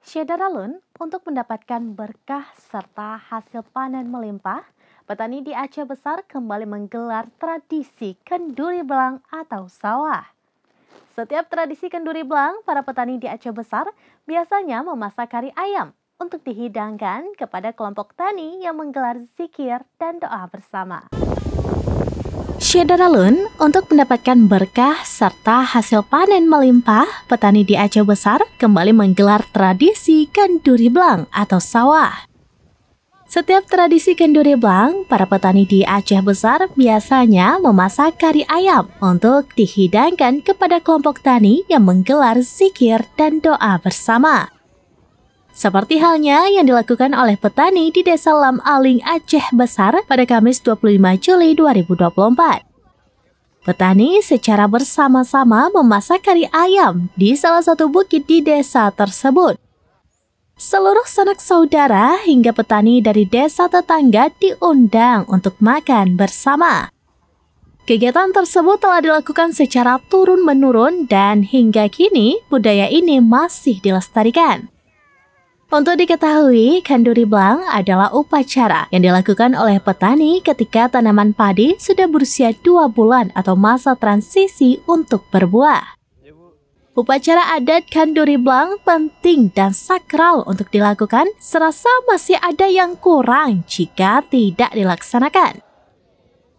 Syedaralun, untuk mendapatkan berkah serta hasil panen melimpah, petani di Aceh Besar kembali menggelar tradisi kenduri belang atau sawah. Setiap tradisi kenduri belang, para petani di Aceh Besar biasanya memasak kari ayam untuk dihidangkan kepada kelompok tani yang menggelar zikir dan doa bersama. Syedaralun, untuk mendapatkan berkah serta hasil panen melimpah, petani di Aceh Besar kembali menggelar tradisi kenduri belang atau sawah. Setiap tradisi kenduri belang, para petani di Aceh Besar biasanya memasak kari ayam untuk dihidangkan kepada kelompok tani yang menggelar zikir dan doa bersama. Seperti halnya yang dilakukan oleh petani di Desa Lam Aling, Aceh Besar pada Kamis 25 Juli 2024. Petani secara bersama-sama memasak kari ayam di salah satu bukit di desa tersebut. Seluruh sanak saudara hingga petani dari desa tetangga diundang untuk makan bersama. Kegiatan tersebut telah dilakukan secara turun-menurun dan hingga kini budaya ini masih dilestarikan. Untuk diketahui, kenduri belang adalah upacara yang dilakukan oleh petani ketika tanaman padi sudah berusia 2 bulan atau masa transisi untuk berbuah. Upacara adat kenduri belang penting dan sakral untuk dilakukan, serasa masih ada yang kurang jika tidak dilaksanakan.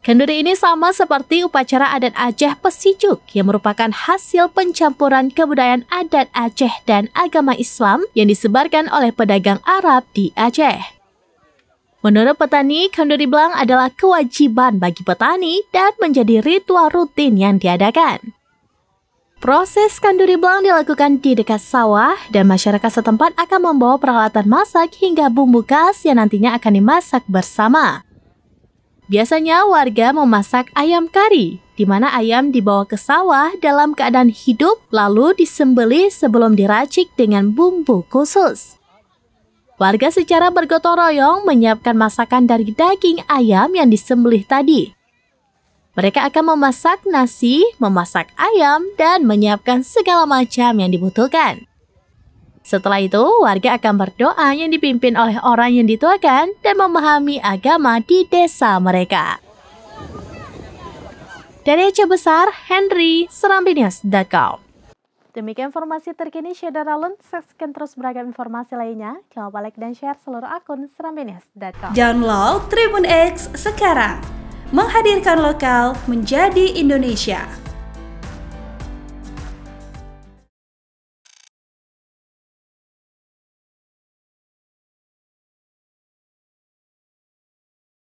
Kenduri ini sama seperti upacara adat Aceh Pesijuk yang merupakan hasil pencampuran kebudayaan adat Aceh dan agama Islam yang disebarkan oleh pedagang Arab di Aceh. Menurut petani, kenduri belang adalah kewajiban bagi petani dan menjadi ritual rutin yang diadakan. Proses kenduri belang dilakukan di dekat sawah dan masyarakat setempat akan membawa peralatan masak hingga bumbu khas yang nantinya akan dimasak bersama. Biasanya warga memasak ayam kari, di mana ayam dibawa ke sawah dalam keadaan hidup lalu disembelih sebelum diracik dengan bumbu khusus. Warga secara bergotong royong menyiapkan masakan dari daging ayam yang disembelih tadi. Mereka akan memasak nasi, memasak ayam, dan menyiapkan segala macam yang dibutuhkan. Setelah itu, warga akan berdoa yang dipimpin oleh orang yang dituakan dan memahami agama di desa mereka. Dari Aceh Besar, Henry, serambinews.com. Demikian informasi terkini Syedaralun. Saksikan terus beragam informasi lainnya. Jangan lupa like dan share seluruh akun serambinews.com. Download Tribun X sekarang. Menghadirkan lokal menjadi Indonesia.